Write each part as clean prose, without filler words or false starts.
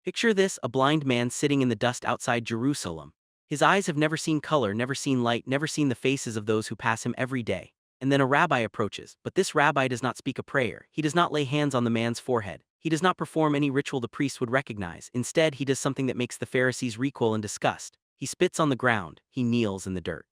Picture this: a blind man sitting in the dust outside Jerusalem. His eyes have never seen color, never seen light, never seen the faces of those who pass him every day. And then a rabbi approaches, but this rabbi does not speak a prayer. He does not lay hands on the man's forehead. He does not perform any ritual the priests would recognize. Instead, he does something that makes the Pharisees recoil in disgust. He spits on the ground, he kneels in the dirt.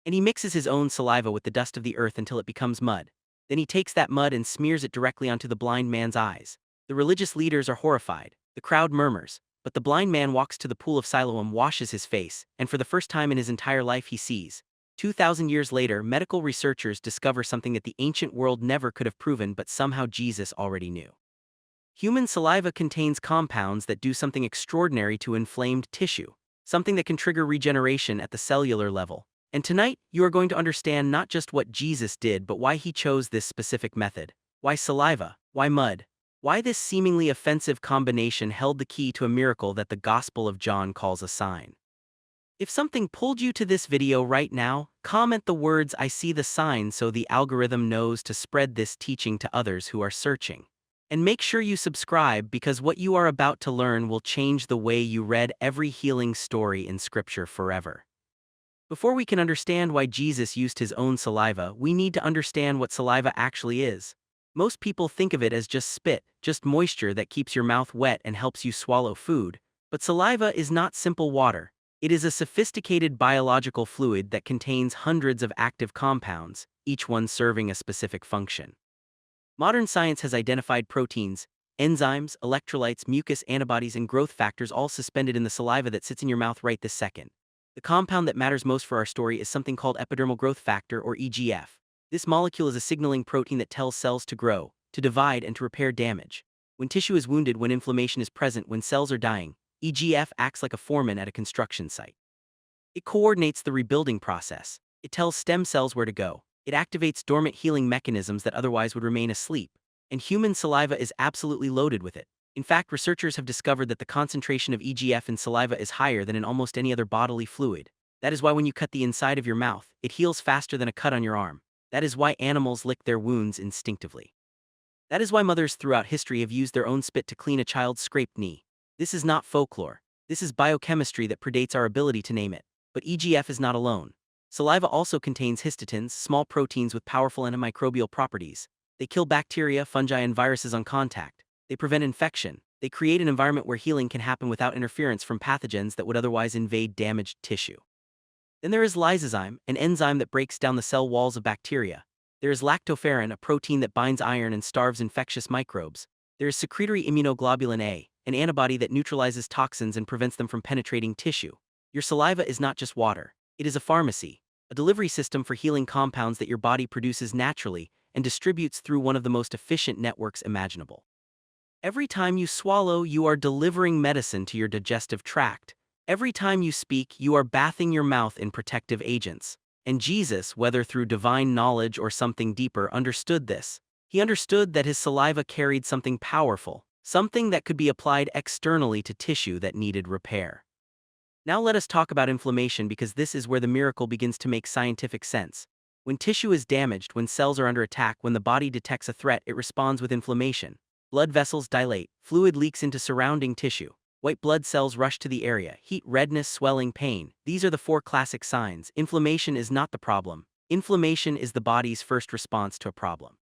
And he mixes his own saliva with the dust of the earth until it becomes mud. Then he takes that mud and smears it directly onto the blind man's eyes. The religious leaders are horrified. The crowd murmurs, but the blind man walks to the pool of Siloam, washes his face, and for the first time in his entire life he sees. 2,000 years later, medical researchers discover something that the ancient world never could have proven, but somehow Jesus already knew. Human saliva contains compounds that do something extraordinary to inflamed tissue, something that can trigger regeneration at the cellular level. And tonight, you are going to understand not just what Jesus did, but why he chose this specific method. Why saliva? Why mud? Why this seemingly offensive combination held the key to a miracle that the Gospel of John calls a sign. If something pulled you to this video right now, comment the words "I see the sign" so the algorithm knows to spread this teaching to others who are searching. And make sure you subscribe, because what you are about to learn will change the way you read every healing story in Scripture forever. Before we can understand why Jesus used his own saliva, we need to understand what saliva actually is. Most people think of it as just spit, just moisture that keeps your mouth wet and helps you swallow food. But saliva is not simple water. It is a sophisticated biological fluid that contains hundreds of active compounds, each one serving a specific function. Modern science has identified proteins, enzymes, electrolytes, mucus, antibodies, and growth factors all suspended in the saliva that sits in your mouth right this second. The compound that matters most for our story is something called epidermal growth factor, or EGF. This molecule is a signaling protein that tells cells to grow, to divide, and to repair damage. When tissue is wounded, when inflammation is present, when cells are dying, EGF acts like a foreman at a construction site. It coordinates the rebuilding process. It tells stem cells where to go. It activates dormant healing mechanisms that otherwise would remain asleep. And human saliva is absolutely loaded with it. In fact, researchers have discovered that the concentration of EGF in saliva is higher than in almost any other bodily fluid. That is why when you cut the inside of your mouth, it heals faster than a cut on your arm. That is why animals lick their wounds instinctively. That is why mothers throughout history have used their own spit to clean a child's scraped knee. This is not folklore. This is biochemistry that predates our ability to name it. But EGF is not alone. Saliva also contains histidines, small proteins with powerful antimicrobial properties. They kill bacteria, fungi, and viruses on contact. They prevent infection. They create an environment where healing can happen without interference from pathogens that would otherwise invade damaged tissue. Then there is lysozyme, an enzyme that breaks down the cell walls of bacteria. There is lactoferrin, a protein that binds iron and starves infectious microbes. There is secretory immunoglobulin A, an antibody that neutralizes toxins and prevents them from penetrating tissue. Your saliva is not just water. It is a pharmacy, a delivery system for healing compounds that your body produces naturally and distributes through one of the most efficient networks imaginable. Every time you swallow, you are delivering medicine to your digestive tract. Every time you speak, you are bathing your mouth in protective agents. And Jesus, whether through divine knowledge or something deeper, understood this. He understood that his saliva carried something powerful, something that could be applied externally to tissue that needed repair. Now let us talk about inflammation, because this is where the miracle begins to make scientific sense. When tissue is damaged, when cells are under attack, when the body detects a threat, it responds with inflammation. Blood vessels dilate, fluid leaks into surrounding tissue. White blood cells rush to the area, heat, redness, swelling, pain. These are the 4 classic signs. Inflammation is not the problem. Inflammation is the body's first response to a problem.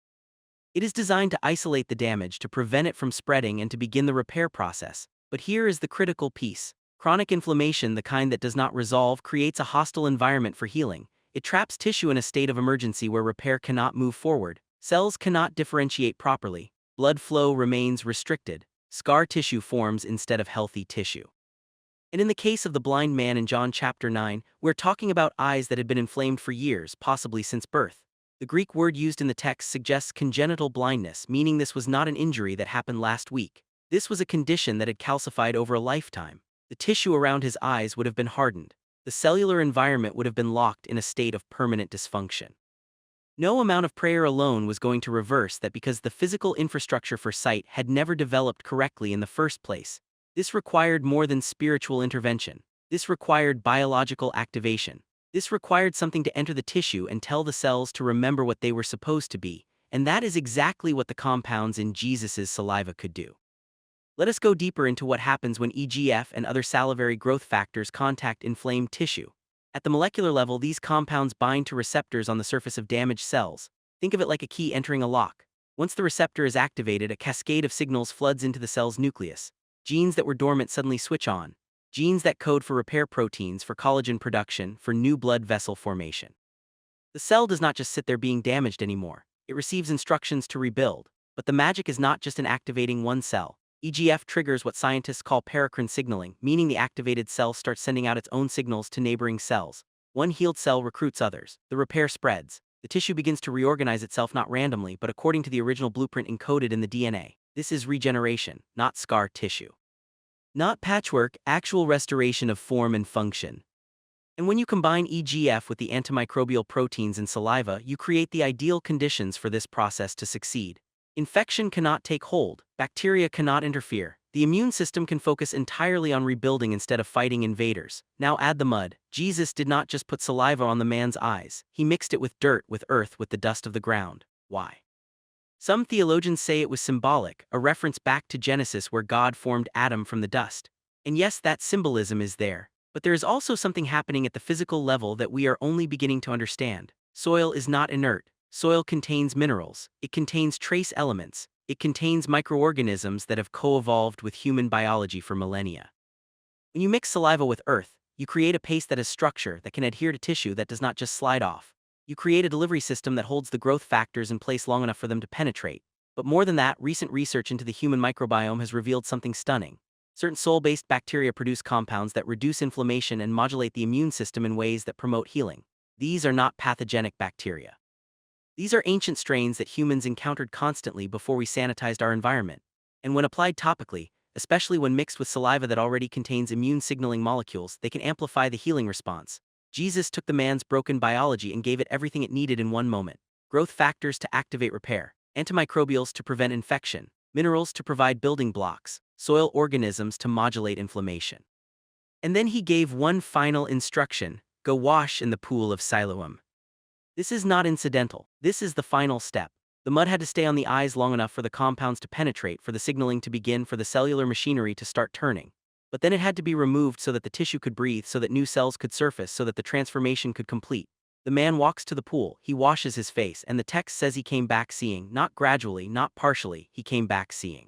It is designed to isolate the damage, to prevent it from spreading, and to begin the repair process. But here is the critical piece. Chronic inflammation, the kind that does not resolve, creates a hostile environment for healing. It traps tissue in a state of emergency where repair cannot move forward. Cells cannot differentiate properly. Blood flow remains restricted. Scar tissue forms instead of healthy tissue. And in the case of the blind man in John chapter 9, we're talking about eyes that had been inflamed for years, possibly since birth. The Greek word used in the text suggests congenital blindness, meaning this was not an injury that happened last week. This was a condition that had calcified over a lifetime. The tissue around his eyes would have been hardened. The cellular environment would have been locked in a state of permanent dysfunction. No amount of prayer alone was going to reverse that, because the physical infrastructure for sight had never developed correctly in the first place. This required more than spiritual intervention. This required biological activation. This required something to enter the tissue and tell the cells to remember what they were supposed to be, and that is exactly what the compounds in Jesus' saliva could do. Let us go deeper into what happens when EGF and other salivary growth factors contact inflamed tissue. At the molecular level, these compounds bind to receptors on the surface of damaged cells. Think of it like a key entering a lock. Once the receptor is activated, a cascade of signals floods into the cell's nucleus. Genes that were dormant suddenly switch on. Genes that code for repair proteins, for collagen production, for new blood vessel formation. The cell does not just sit there being damaged anymore. It receives instructions to rebuild. But the magic is not just in activating one cell. EGF triggers what scientists call paracrine signaling, meaning the activated cell starts sending out its own signals to neighboring cells. One healed cell recruits others. The repair spreads. The tissue begins to reorganize itself not randomly but according to the original blueprint encoded in the DNA. This is regeneration, not scar tissue. Not patchwork, actual restoration of form and function. And when you combine EGF with the antimicrobial proteins in saliva, you create the ideal conditions for this process to succeed. Infection cannot take hold, bacteria cannot interfere. The immune system can focus entirely on rebuilding instead of fighting invaders. Now add the mud. Jesus did not just put saliva on the man's eyes, he mixed it with dirt, with earth, with the dust of the ground. Why? Some theologians say it was symbolic, a reference back to Genesis where God formed Adam from the dust. And yes, that symbolism is there. But there is also something happening at the physical level that we are only beginning to understand. Soil is not inert. Soil contains minerals. It contains trace elements. It contains microorganisms that have co-evolved with human biology for millennia. When you mix saliva with earth, you create a paste that has structure, that can adhere to tissue, that does not just slide off. You create a delivery system that holds the growth factors in place long enough for them to penetrate. But more than that, recent research into the human microbiome has revealed something stunning. Certain soil-based bacteria produce compounds that reduce inflammation and modulate the immune system in ways that promote healing. These are not pathogenic bacteria. These are ancient strains that humans encountered constantly before we sanitized our environment. And when applied topically, especially when mixed with saliva that already contains immune signaling molecules, they can amplify the healing response. Jesus took the man's broken biology and gave it everything it needed in one moment. Growth factors to activate repair, antimicrobials to prevent infection, minerals to provide building blocks, soil organisms to modulate inflammation. And then he gave one final instruction: go wash in the pool of Siloam. This is not incidental. This is the final step. The mud had to stay on the eyes long enough for the compounds to penetrate, for the signaling to begin, for the cellular machinery to start turning. But then it had to be removed so that the tissue could breathe, so that new cells could surface, so that the transformation could complete. The man walks to the pool, he washes his face, and the text says he came back seeing, not gradually, not partially, he came back seeing.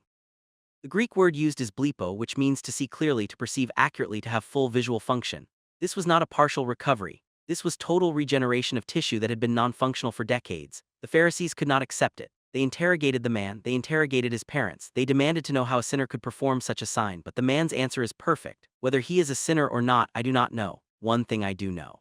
The Greek word used is blepo, which means to see clearly, to perceive accurately, to have full visual function. This was not a partial recovery. This was total regeneration of tissue that had been non-functional for decades. The Pharisees could not accept it. They interrogated the man, they interrogated his parents, they demanded to know how a sinner could perform such a sign, but the man's answer is perfect. Whether he is a sinner or not, I do not know. One thing I do know.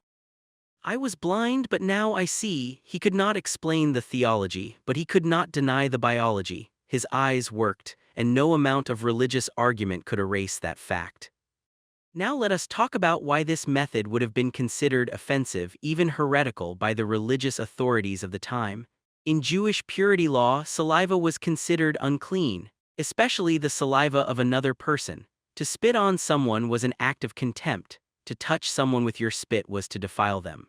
I was blind, but now I see. He could not explain the theology, but he could not deny the biology. His eyes worked, and no amount of religious argument could erase that fact. Now let us talk about why this method would have been considered offensive, even heretical, by the religious authorities of the time. In Jewish purity law, saliva was considered unclean, especially the saliva of another person. To spit on someone was an act of contempt. To touch someone with your spit was to defile them.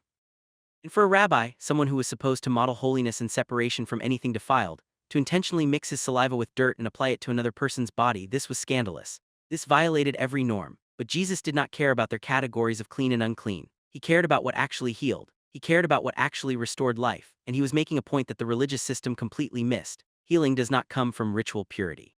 And for a rabbi, someone who was supposed to model holiness and separation from anything defiled, to intentionally mix his saliva with dirt and apply it to another person's body, this was scandalous. This violated every norm. But Jesus did not care about their categories of clean and unclean. He cared about what actually healed. He cared about what actually restored life, and he was making a point that the religious system completely missed. Healing does not come from ritual purity.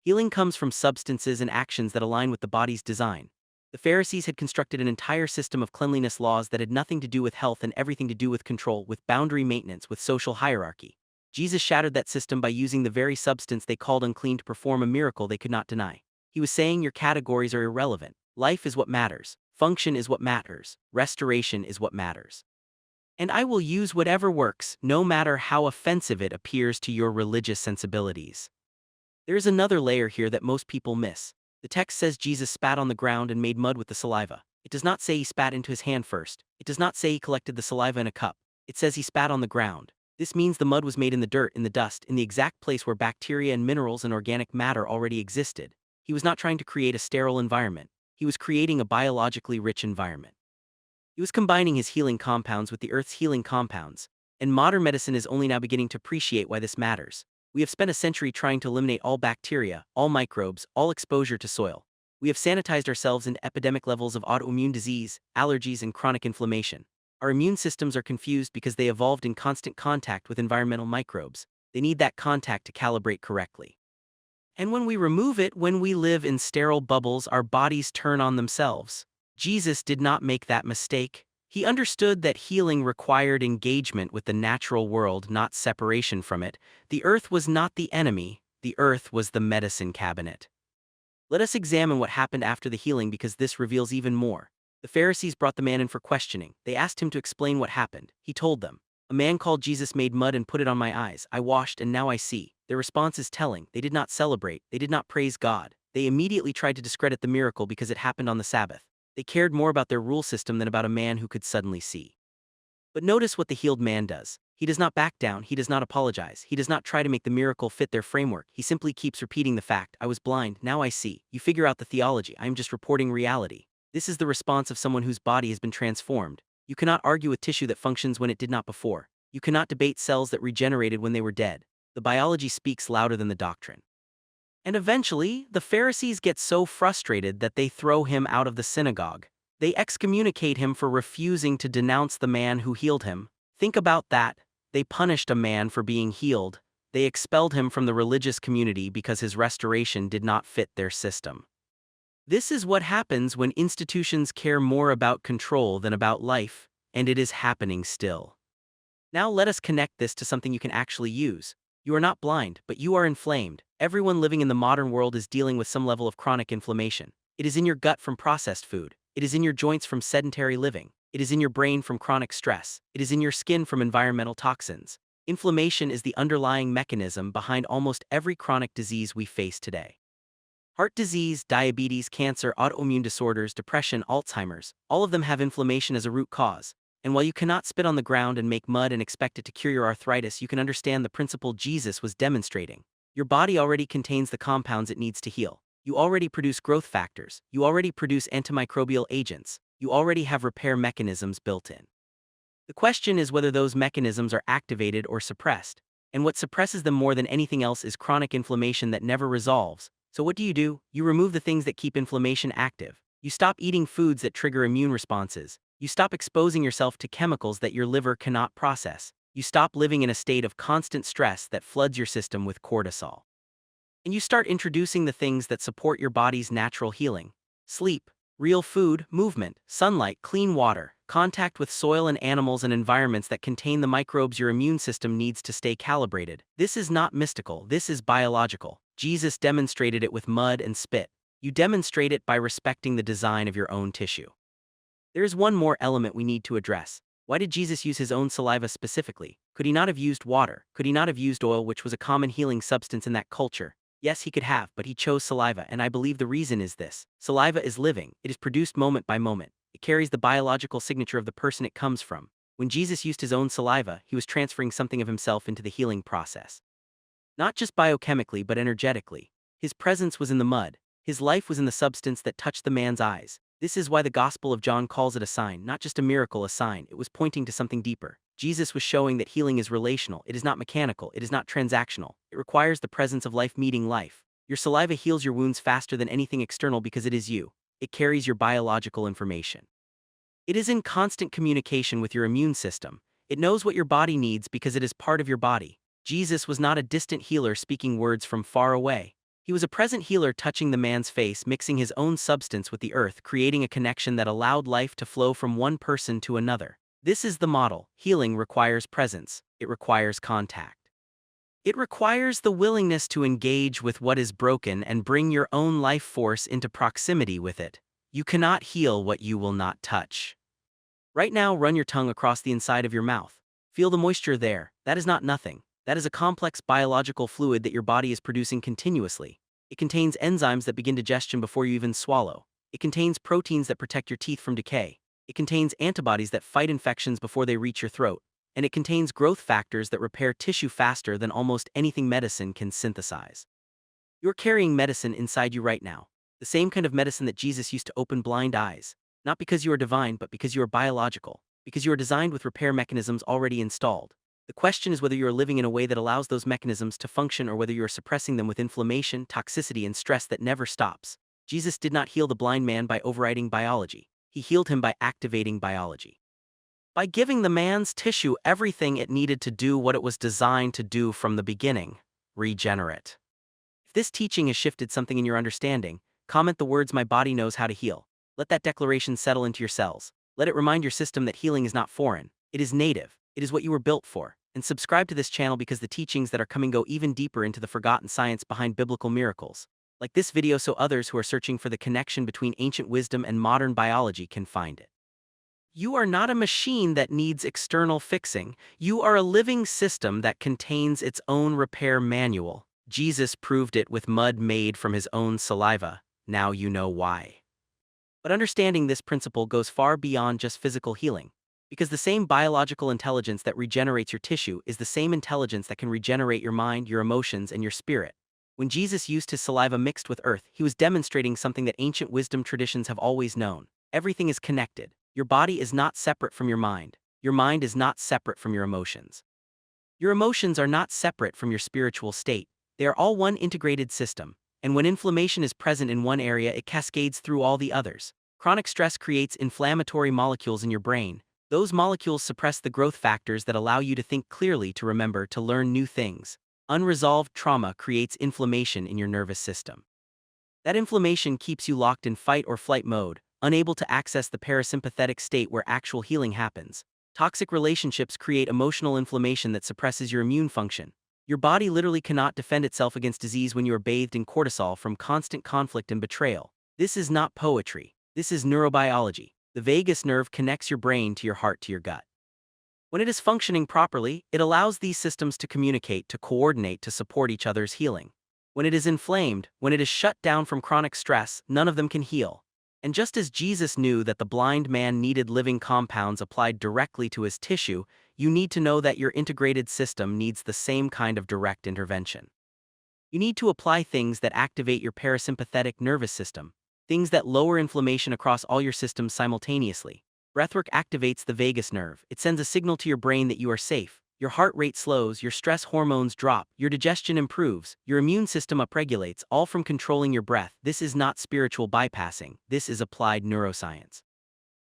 Healing comes from substances and actions that align with the body's design. The Pharisees had constructed an entire system of cleanliness laws that had nothing to do with health and everything to do with control, with boundary maintenance, with social hierarchy. Jesus shattered that system by using the very substance they called unclean to perform a miracle they could not deny. He was saying your categories are irrelevant. Life is what matters. Function is what matters. Restoration is what matters. And I will use whatever works, no matter how offensive it appears to your religious sensibilities. There is another layer here that most people miss. The text says Jesus spat on the ground and made mud with the saliva. It does not say he spat into his hand first. It does not say he collected the saliva in a cup. It says he spat on the ground. This means the mud was made in the dirt, in the dust, in the exact place where bacteria and minerals and organic matter already existed. He was not trying to create a sterile environment. He was creating a biologically rich environment. He was combining his healing compounds with the Earth's healing compounds, and modern medicine is only now beginning to appreciate why this matters. We have spent a century trying to eliminate all bacteria, all microbes, all exposure to soil. We have sanitized ourselves into epidemic levels of autoimmune disease, allergies, and chronic inflammation. Our immune systems are confused because they evolved in constant contact with environmental microbes. They need that contact to calibrate correctly. And when we remove it, when we live in sterile bubbles, our bodies turn on themselves. Jesus did not make that mistake. He understood that healing required engagement with the natural world, not separation from it. The earth was not the enemy, the earth was the medicine cabinet. Let us examine what happened after the healing because this reveals even more. The Pharisees brought the man in for questioning. They asked him to explain what happened. He told them, "A man called Jesus made mud and put it on my eyes. I washed and now I see." Their response is telling. They did not celebrate. They did not praise God. They immediately tried to discredit the miracle because it happened on the Sabbath. They cared more about their rule system than about a man who could suddenly see. But notice what the healed man does. He does not back down, he does not apologize, he does not try to make the miracle fit their framework, he simply keeps repeating the fact, "I was blind, now I see." You figure out the theology, I am just reporting reality. This is the response of someone whose body has been transformed. You cannot argue with tissue that functions when it did not before. You cannot debate cells that regenerated when they were dead. The biology speaks louder than the doctrine. And eventually, the Pharisees get so frustrated that they throw him out of the synagogue. They excommunicate him for refusing to denounce the man who healed him. Think about that. They punished a man for being healed. They expelled him from the religious community because his restoration did not fit their system. This is what happens when institutions care more about control than about life, and it is happening still. Now let us connect this to something you can actually use. You are not blind, but you are inflamed. Everyone living in the modern world is dealing with some level of chronic inflammation. It is in your gut from processed food. It is in your joints from sedentary living. It is in your brain from chronic stress. It is in your skin from environmental toxins. Inflammation is the underlying mechanism behind almost every chronic disease we face today. Heart disease, diabetes, cancer, autoimmune disorders, depression, Alzheimer's, all of them have inflammation as a root cause. And while you cannot spit on the ground and make mud and expect it to cure your arthritis, you can understand the principle Jesus was demonstrating. Your body already contains the compounds it needs to heal. You already produce growth factors. You already produce antimicrobial agents. You already have repair mechanisms built in. The question is whether those mechanisms are activated or suppressed. And what suppresses them more than anything else is chronic inflammation that never resolves. So what do? You remove the things that keep inflammation active. You stop eating foods that trigger immune responses. You stop exposing yourself to chemicals that your liver cannot process. You stop living in a state of constant stress that floods your system with cortisol. And you start introducing the things that support your body's natural healing. Sleep, real food, movement, sunlight, clean water, contact with soil and animals and environments that contain the microbes your immune system needs to stay calibrated. This is not mystical, this is biological. Jesus demonstrated it with mud and spit. You demonstrate it by respecting the design of your own tissue. There is one more element we need to address. Why did Jesus use his own saliva specifically? Could he not have used water? Could he not have used oil, which was a common healing substance in that culture? Yes, he could have, but he chose saliva, and I believe the reason is this. Saliva is living. It is produced moment by moment. It carries the biological signature of the person it comes from. When Jesus used his own saliva, he was transferring something of himself into the healing process. Not just biochemically, but energetically. His presence was in the mud. His life was in the substance that touched the man's eyes. This is why the Gospel of John calls it a sign, not just a miracle, a sign. It was pointing to something deeper. Jesus was showing that healing is relational. It is not mechanical. It is not transactional. It requires the presence of life meeting life. Your saliva heals your wounds faster than anything external because it is you. It carries your biological information. It is in constant communication with your immune system. It knows what your body needs because it is part of your body. Jesus was not a distant healer speaking words from far away. He was a present healer touching the man's face, mixing his own substance with the earth, creating a connection that allowed life to flow from one person to another. This is the model. Healing requires presence. It requires contact. It requires the willingness to engage with what is broken and bring your own life force into proximity with it. You cannot heal what you will not touch. Right now, run your tongue across the inside of your mouth. Feel the moisture there. That is not nothing. That is a complex biological fluid that your body is producing continuously. It contains enzymes that begin digestion before you even swallow. It contains proteins that protect your teeth from decay. It contains antibodies that fight infections before they reach your throat. And it contains growth factors that repair tissue faster than almost anything medicine can synthesize. You're carrying medicine inside you right now. The same kind of medicine that Jesus used to open blind eyes. Not because you are divine, but because you are biological. Because you are designed with repair mechanisms already installed. The question is whether you are living in a way that allows those mechanisms to function or whether you are suppressing them with inflammation, toxicity, and stress that never stops. Jesus did not heal the blind man by overriding biology. He healed him by activating biology. By giving the man's tissue everything it needed to do what it was designed to do from the beginning: regenerate. If this teaching has shifted something in your understanding, comment the words "My body knows how to heal." Let that declaration settle into your cells. Let it remind your system that healing is not foreign. It is native. It is what you were built for. And subscribe to this channel because the teachings that are coming go even deeper into the forgotten science behind biblical miracles. Like this video so others who are searching for the connection between ancient wisdom and modern biology can find it. You are not a machine that needs external fixing. You are a living system that contains its own repair manual. Jesus proved it with mud made from his own saliva. Now you know why. But understanding this principle goes far beyond just physical healing. Because the same biological intelligence that regenerates your tissue is the same intelligence that can regenerate your mind, your emotions, and your spirit. When Jesus used his saliva mixed with earth, he was demonstrating something that ancient wisdom traditions have always known. Everything is connected. Your body is not separate from your mind. Your mind is not separate from your emotions. Your emotions are not separate from your spiritual state. They are all one integrated system. And when inflammation is present in one area, it cascades through all the others. Chronic stress creates inflammatory molecules in your brain. Those molecules suppress the growth factors that allow you to think clearly, to remember, to learn new things. Unresolved trauma creates inflammation in your nervous system. That inflammation keeps you locked in fight or flight mode, unable to access the parasympathetic state where actual healing happens. Toxic relationships create emotional inflammation that suppresses your immune function. Your body literally cannot defend itself against disease when you are bathed in cortisol from constant conflict and betrayal. This is not poetry. This is neurobiology. The vagus nerve connects your brain to your heart to your gut. When it is functioning properly, it allows these systems to communicate, to coordinate, to support each other's healing. When it is inflamed, when it is shut down from chronic stress, none of them can heal. And just as Jesus knew that the blind man needed living compounds applied directly to his tissue, you need to know that your integrated system needs the same kind of direct intervention. You need to apply things that activate your parasympathetic nervous system, things that lower inflammation across all your systems simultaneously. Breathwork activates the vagus nerve. It sends a signal to your brain that you are safe. Your heart rate slows, your stress hormones drop, your digestion improves, your immune system upregulates, all from controlling your breath. This is not spiritual bypassing. This is applied neuroscience.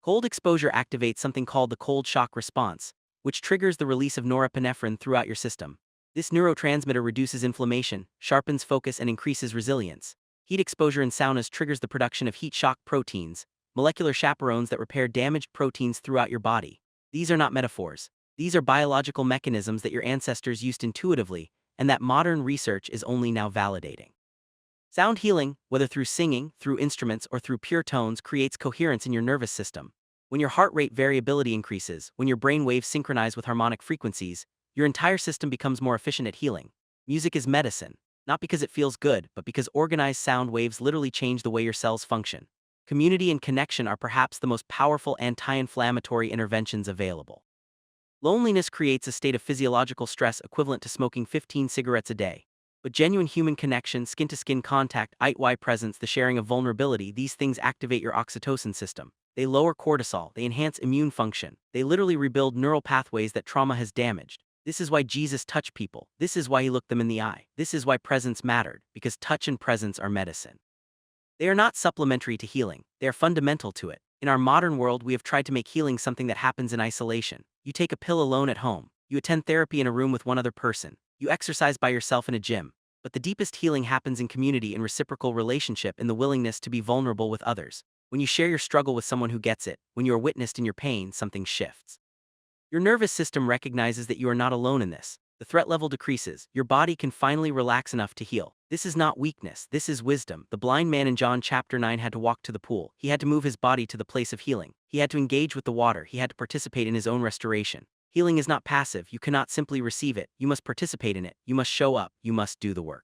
Cold exposure activates something called the cold shock response, which triggers the release of norepinephrine throughout your system. This neurotransmitter reduces inflammation, sharpens focus, and increases resilience. Heat exposure in saunas triggers the production of heat shock proteins, molecular chaperones that repair damaged proteins throughout your body. These are not metaphors. These are biological mechanisms that your ancestors used intuitively, and that modern research is only now validating. Sound healing, whether through singing, through instruments, or through pure tones, creates coherence in your nervous system. When your heart rate variability increases, when your brain waves synchronize with harmonic frequencies, your entire system becomes more efficient at healing. Music is medicine, not because it feels good, but because organized sound waves literally change the way your cells function. Community and connection are perhaps the most powerful anti-inflammatory interventions available. Loneliness creates a state of physiological stress equivalent to smoking 15 cigarettes a day. But genuine human connection, skin-to-skin contact, eye-to-eye presence, the sharing of vulnerability, these things activate your oxytocin system. They lower cortisol, they enhance immune function, they literally rebuild neural pathways that trauma has damaged. This is why Jesus touched people. This is why he looked them in the eye. This is why presence mattered, because touch and presence are medicine. They are not supplementary to healing, they are fundamental to it. In our modern world, we have tried to make healing something that happens in isolation. You take a pill alone at home. You attend therapy in a room with one other person. You exercise by yourself in a gym. But the deepest healing happens in community, in reciprocal relationship, in the willingness to be vulnerable with others. When you share your struggle with someone who gets it, when you are witnessed in your pain, something shifts. Your nervous system recognizes that you are not alone in this. The threat level decreases. Your body can finally relax enough to heal. This is not weakness, this is wisdom. The blind man in John chapter 9 had to walk to the pool. He had to move his body to the place of healing. He had to engage with the water. He had to participate in his own restoration. Healing is not passive. You cannot simply receive it. You must participate in it. You must show up. You must do the work.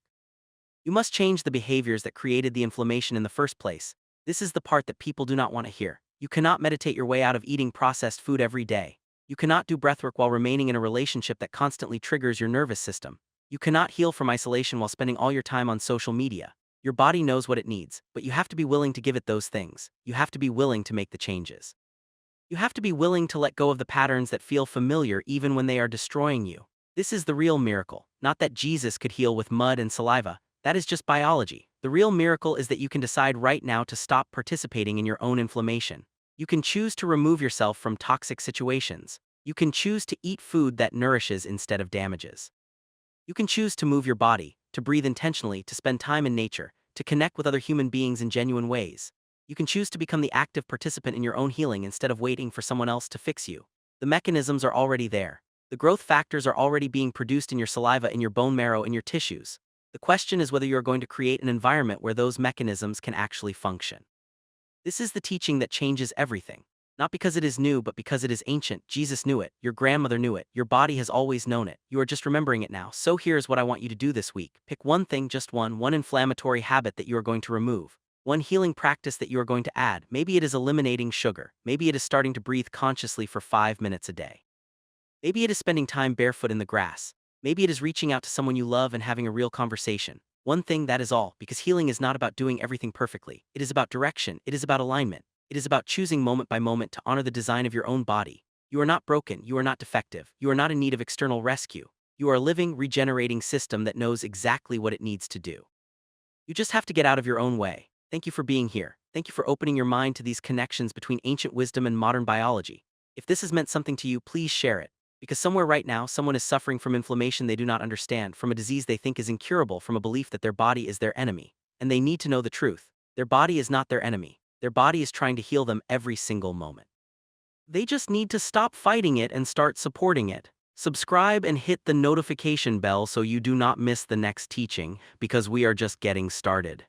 You must change the behaviors that created the inflammation in the first place. This is the part that people do not want to hear. You cannot meditate your way out of eating processed food every day. You cannot do breathwork while remaining in a relationship that constantly triggers your nervous system. You cannot heal from isolation while spending all your time on social media. Your body knows what it needs, but you have to be willing to give it those things. You have to be willing to make the changes. You have to be willing to let go of the patterns that feel familiar even when they are destroying you. This is the real miracle, not that Jesus could heal with mud and saliva. That is just biology. The real miracle is that you can decide right now to stop participating in your own inflammation. You can choose to remove yourself from toxic situations. You can choose to eat food that nourishes instead of damages. You can choose to move your body, to breathe intentionally, to spend time in nature, to connect with other human beings in genuine ways. You can choose to become the active participant in your own healing instead of waiting for someone else to fix you. The mechanisms are already there. The growth factors are already being produced in your saliva, in your bone marrow, in your tissues. The question is whether you are going to create an environment where those mechanisms can actually function. This is the teaching that changes everything. Not because it is new, but because it is ancient. Jesus knew it. Your grandmother knew it. Your body has always known it. You are just remembering it now. So here's what I want you to do this week. Pick one thing, just one inflammatory habit that you are going to remove. One healing practice that you are going to add. Maybe it is eliminating sugar. Maybe it is starting to breathe consciously for 5 minutes a day. Maybe it is spending time barefoot in the grass. Maybe it is reaching out to someone you love and having a real conversation. One thing, that is all, because healing is not about doing everything perfectly. It is about direction. It is about alignment. It is about choosing moment by moment to honor the design of your own body. You are not broken. You are not defective. You are not in need of external rescue. You are a living, regenerating system that knows exactly what it needs to do. You just have to get out of your own way. Thank you for being here. Thank you for opening your mind to these connections between ancient wisdom and modern biology. If this has meant something to you, please share it. Because somewhere right now, someone is suffering from inflammation they do not understand, from a disease they think is incurable, from a belief that their body is their enemy. And they need to know the truth. Their body is not their enemy. Their body is trying to heal them every single moment. They just need to stop fighting it and start supporting it. Subscribe and hit the notification bell so you do not miss the next teaching, because we are just getting started.